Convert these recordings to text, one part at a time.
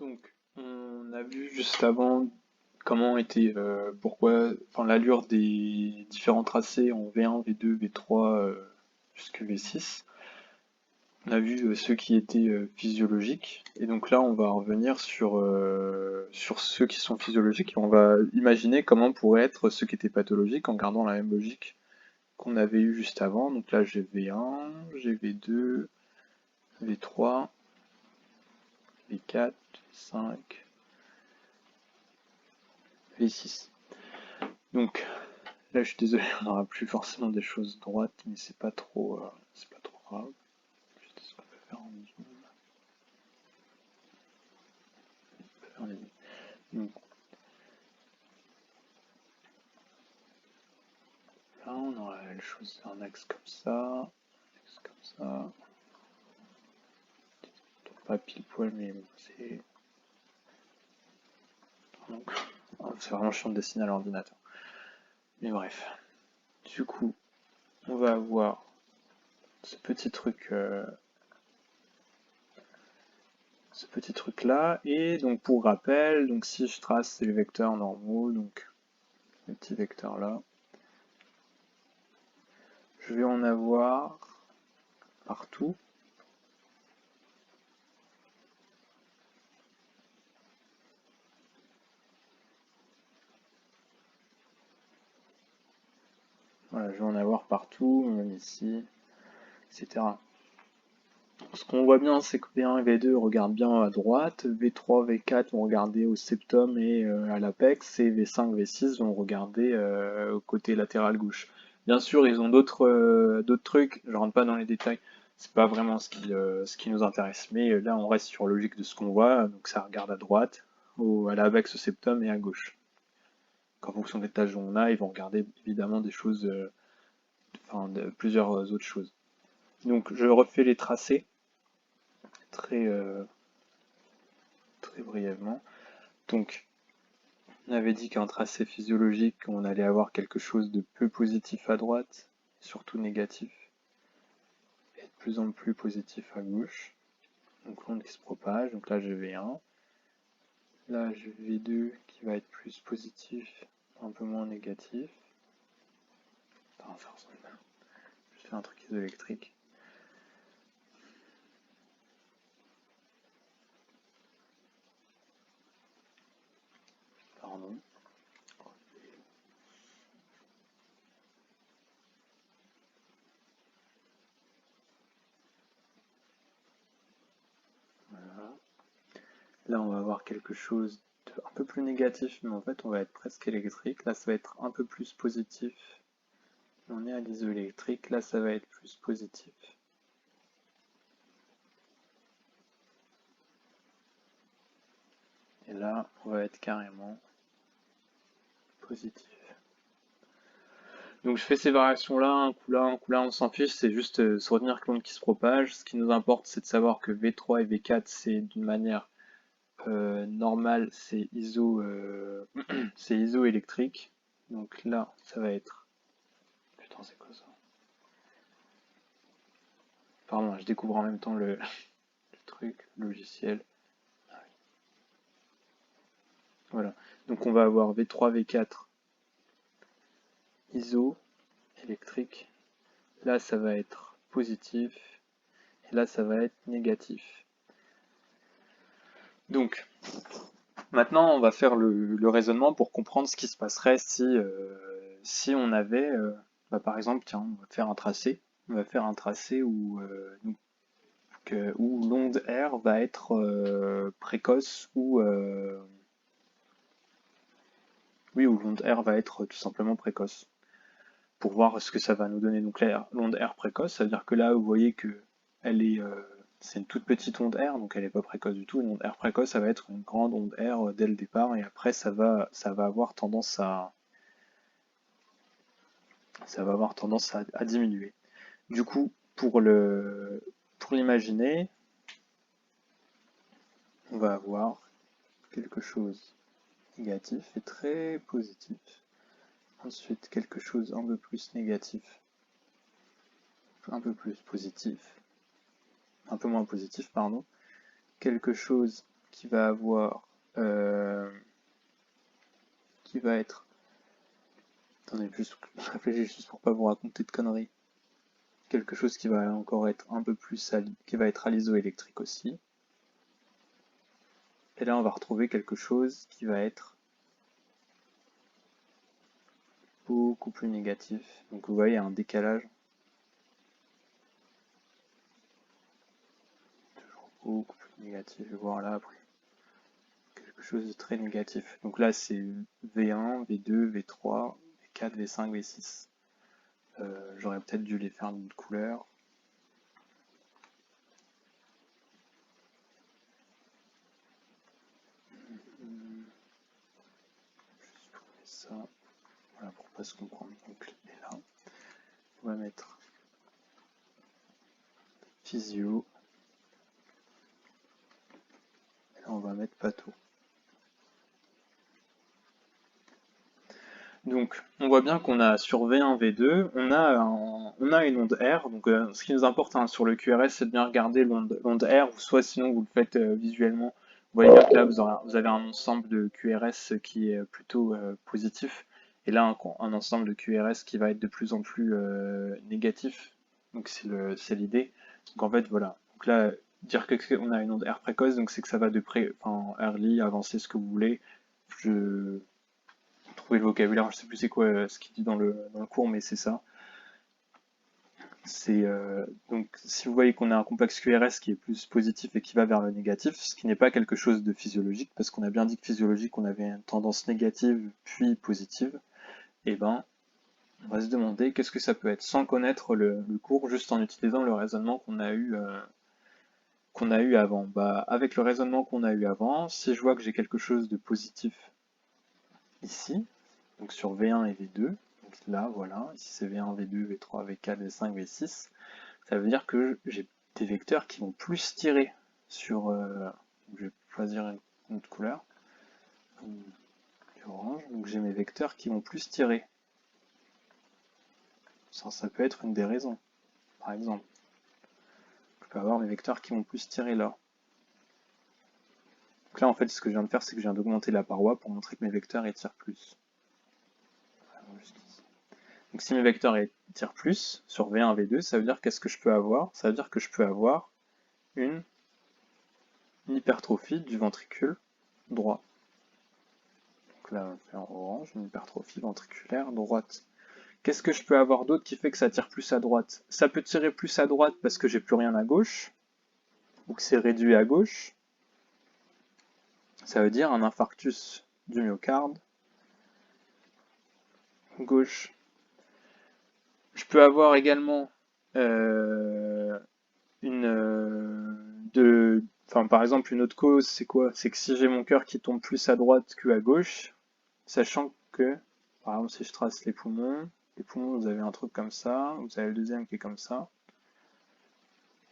Donc, on a vu juste avant comment était, l'allure des différents tracés en V1, V2, V3 jusqu'à V6. On a vu ceux qui étaient physiologiques, et donc là on va revenir sur ceux qui sont physiologiques et on va imaginer comment pourraient être ceux qui étaient pathologiques en gardant la même logique qu'on avait eu juste avant. Donc là j'ai V1, j'ai V2, V3, V4, V5, V6. Donc là je suis désolé, on n'aura plus forcément des choses droites, mais c'est pas trop grave. Juste ce qu'on peut faire en zoom. Donc là on aura la chose, un axe comme ça, un axe comme ça. Pas pile poil, mais bon, c'est vraiment chiant de dessiner à l'ordinateur. Mais bref. Du coup, on va avoir ce petit truc là, et donc pour rappel, donc si je trace les vecteurs normaux, donc les petits vecteurs là, je vais en avoir partout. Voilà, je vais en avoir partout, même ici, etc. Ce qu'on voit bien, c'est que V1 et V2 regardent bien à droite, V3, V4 vont regarder au septum et à l'apex, et V5, V6 vont regarder au côté latéral gauche. Bien sûr, ils ont d'autres trucs, je rentre pas dans les détails, c'est pas vraiment ce qui nous intéresse, mais là on reste sur logique de ce qu'on voit, donc ça regarde à droite, à l'apex, au septum et à gauche. En fonction des tâches dont on a, ils vont regarder évidemment des choses, plusieurs autres choses. Donc je refais les tracés très, très brièvement. Donc, on avait dit qu'en tracé physiologique, on allait avoir quelque chose de peu positif à droite, surtout négatif, et de plus en plus positif à gauche. Donc l'onde qui se propage, donc là j'ai V1, là j'ai V2 qui va être plus positif, un peu moins négatif. Attends, ça ressemble bien. Je fais un truc isoélectrique. Pardon. Voilà. Là, on va avoir quelque chose de un peu plus négatif, mais en fait, on va être presque électrique. Là, ça va être un peu plus positif. On est à l'isoélectrique. Là, ça va être plus positif. Et là, on va être carrément positif. Donc je fais ces variations-là, un coup là, un coup là, on s'en fiche, c'est juste se retenir que l'onde qui se propage. Ce qui nous importe, c'est de savoir que V3 et V4, c'est d'une manière normale, c'est isoélectrique. Donc là, ça va être... Putain, c'est quoi ça? Pardon, je découvre en même temps le truc, logiciel. Voilà. Donc on va avoir V3, V4 iso électrique. Là, ça va être positif. Et là, ça va être négatif. Donc, maintenant, on va faire le raisonnement pour comprendre ce qui se passerait si on avait, par exemple, tiens, on va faire un tracé. On va faire un tracé où l'onde R va être précoce oui, où l'onde R va être tout simplement précoce. Pour voir ce que ça va nous donner. Donc là, l'onde R précoce, ça veut dire que là, vous voyez que c'est une toute petite onde R, donc elle n'est pas précoce du tout. Une onde R précoce, ça va être une grande onde R dès le départ, et après, ça va avoir tendance à diminuer. Du coup, pour l'imaginer, on va avoir quelque chose de négatif et très positif. Ensuite, quelque chose un peu plus négatif, un peu plus positif, un peu moins positif, pardon. Quelque chose qui va avoir... qui va être... Attendez, juste, je réfléchis juste pour pas vous raconter de conneries. Quelque chose qui va encore être un peu plus... qui va être à l'isoélectrique aussi. Et là, on va retrouver quelque chose qui va être beaucoup plus négatif. Donc vous voyez, il y a un décalage. Toujours beaucoup plus négatif. Et voir là, après, quelque chose de très négatif. Donc là, c'est V1, V2, V3, V4, V5, V6. J'aurais peut-être dû les faire d'une couleur. Juste pour ça. Voilà, pour pas se comprendre. Donc et là, on va mettre physio. Et là, on va mettre patho. Donc, on voit bien qu'on a sur V1, V2, on a une onde R. Donc, ce qui nous importe sur le QRS, c'est de bien regarder l'onde R, ou soit sinon vous le faites visuellement. Vous voyez bien que là, vous avez un ensemble de QRS qui est plutôt positif, et là, un ensemble de QRS qui va être de plus en plus négatif. Donc, c'est l'idée. Donc, en fait, voilà. Donc là, dire qu'on a une onde R précoce, donc c'est que ça va de près, enfin, early, avancer, ce que vous voulez. Trouver le vocabulaire, je sais plus c'est quoi ce qu'il dit dans le cours, mais c'est ça. Donc si vous voyez qu'on a un complexe QRS qui est plus positif et qui va vers le négatif, ce qui n'est pas quelque chose de physiologique, parce qu'on a bien dit que physiologique, on avait une tendance négative puis positive, et ben on va se demander qu'est-ce que ça peut être sans connaître le cours, juste en utilisant le raisonnement qu'on a eu avant. Bah, avec le raisonnement qu'on a eu avant, si je vois que j'ai quelque chose de positif ici, donc sur V1 et V2, donc là voilà, ici c'est V1, V2, V3, V4, V5, V6, ça veut dire que j'ai des vecteurs qui vont plus tirer sur... je vais choisir une autre couleur, du orange, donc j'ai mes vecteurs qui vont plus tirer. Ça peut être une des raisons, par exemple. Je peux avoir mes vecteurs qui vont plus tirer là. Donc là en fait ce que je viens de faire, c'est que je viens d'augmenter la paroi pour montrer que mes vecteurs ils tirent plus. Donc si mes vecteurs tirent plus sur V1, V2, ça veut dire qu'est-ce que je peux avoir? Ça veut dire que je peux avoir une hypertrophie du ventricule droit. Donc là, on va faire orange, une hypertrophie ventriculaire droite. Qu'est-ce que je peux avoir d'autre qui fait que ça tire plus à droite? Ça peut tirer plus à droite parce que j'ai plus rien à gauche, ou que c'est réduit à gauche. Ça veut dire un infarctus du myocarde gauche. Je peux avoir également par exemple, une autre cause, c'est quoi? C'est que si j'ai mon cœur qui tombe plus à droite que à gauche, sachant que, par exemple, si je trace les poumons, vous avez un truc comme ça, vous avez le deuxième qui est comme ça,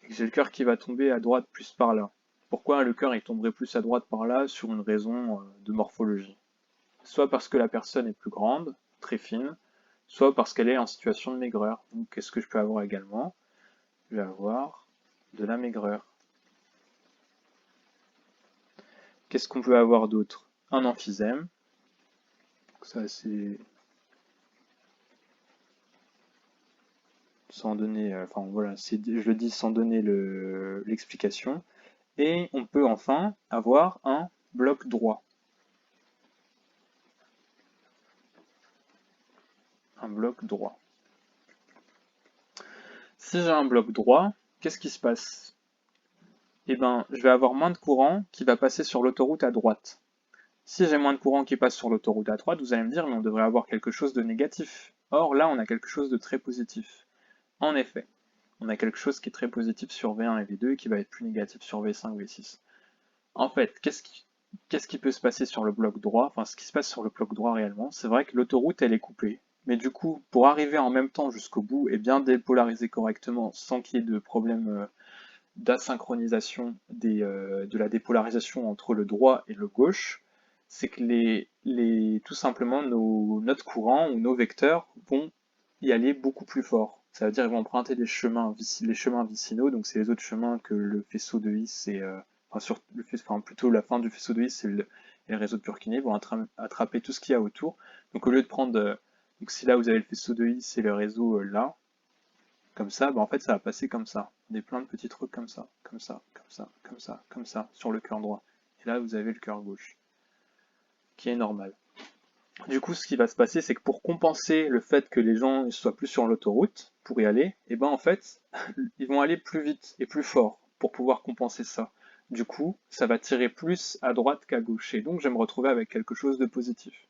et que j'ai le cœur qui va tomber à droite plus par là. Pourquoi le cœur il tomberait plus à droite par là sur une raison de morphologie? Soit parce que la personne est plus grande, très fine, soit parce qu'elle est en situation de maigreur. Donc qu'est-ce que je peux avoir également? Je vais avoir de la maigreur. Qu'est-ce qu'on peut avoir d'autre? Un emphysème. Ça c'est sans donner, enfin voilà, je le dis sans donner l'explication. Et on peut enfin avoir un bloc droit. Un bloc droit. Si j'ai un bloc droit, qu'est-ce qui se passe? Eh ben, je vais avoir moins de courant qui va passer sur l'autoroute à droite. Si j'ai moins de courant qui passe sur l'autoroute à droite, vous allez me dire, mais on devrait avoir quelque chose de négatif. Or, là, on a quelque chose de très positif. En effet, on a quelque chose qui est très positif sur V1 et V2 et qui va être plus négatif sur V5, V6. En fait, qu'est-ce qui peut se passer sur le bloc droit? Enfin, ce qui se passe sur le bloc droit réellement, c'est vrai que l'autoroute, elle est coupée. Mais du coup, pour arriver en même temps jusqu'au bout et bien dépolariser correctement sans qu'il y ait de problème d'asynchronisation de la dépolarisation entre le droit et le gauche, c'est que tout simplement notre courant ou nos vecteurs vont y aller beaucoup plus fort. Ça veut dire qu'ils vont emprunter les chemins vicinaux, donc c'est les autres chemins que le faisceau de His enfin, sur le enfin, plutôt la fin du faisceau de Higgs, c'est les réseaux de Purkinje vont attraper tout ce qu'il y a autour. Donc au lieu de prendre, donc si là vous avez le faisceau de Higgs, c'est le réseau là, comme ça, bah, en fait ça va passer comme ça, des plein de petits trucs comme ça, comme ça, comme ça, comme ça, comme ça, sur le cœur droit. Et là vous avez le cœur gauche, qui est normal. Du coup, ce qui va se passer, c'est que pour compenser le fait que les gens ne soient plus sur l'autoroute pour y aller, et ben en fait, ils vont aller plus vite et plus fort pour pouvoir compenser ça. Du coup, ça va tirer plus à droite qu'à gauche. Et donc, je vais me retrouver avec quelque chose de positif.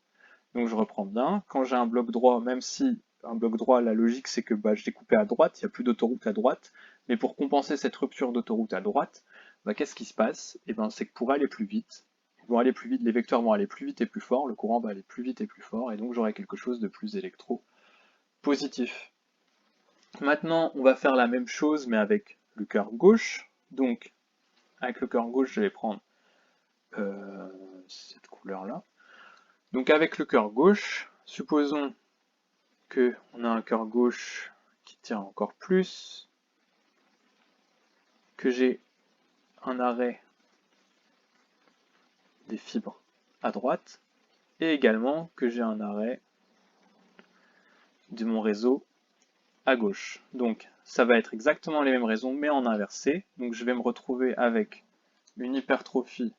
Donc, je reprends bien. Quand j'ai un bloc droit, même si un bloc droit, la logique, c'est que bah, je l'ai coupé à droite, il n'y a plus d'autoroute à droite. Mais pour compenser cette rupture d'autoroute à droite, bah, qu'est-ce qui se passe? Et ben, c'est que pour aller plus vite, vont aller plus vite, les vecteurs vont aller plus vite et plus fort, le courant va aller plus vite et plus fort, et donc j'aurai quelque chose de plus électro-positif. Maintenant, on va faire la même chose, mais avec le cœur gauche. Donc, avec le cœur gauche, je vais prendre cette couleur-là. Donc, avec le cœur gauche, supposons qu'on a un cœur gauche qui tient encore plus, que j'ai un arrêt des fibres à droite, et également que j'ai un arrêt de mon réseau à gauche. Donc ça va être exactement les mêmes raisons, mais en inversé. Donc je vais me retrouver avec une hypertrophie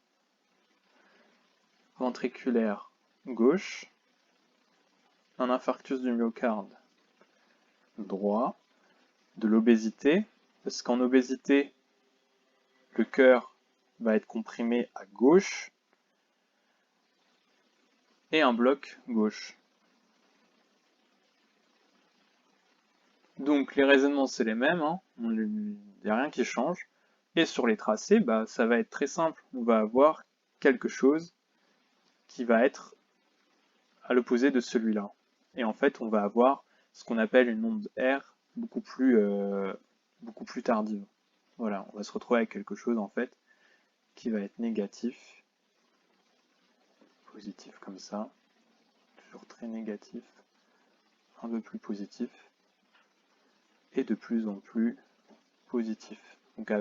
ventriculaire gauche, un infarctus du myocarde droit, de l'obésité, parce qu'en obésité, le cœur va être comprimé à gauche, et un bloc gauche. Donc les raisonnements c'est les mêmes, hein. Il n'y a rien qui change. Et sur les tracés, bah, ça va être très simple. On va avoir quelque chose qui va être à l'opposé de celui-là. Et en fait, on va avoir ce qu'on appelle une onde R beaucoup plus tardive. Voilà, on va se retrouver avec quelque chose en fait qui va être négatif, positif comme ça, toujours très négatif, un peu plus positif, et de plus en plus positif. Donc avec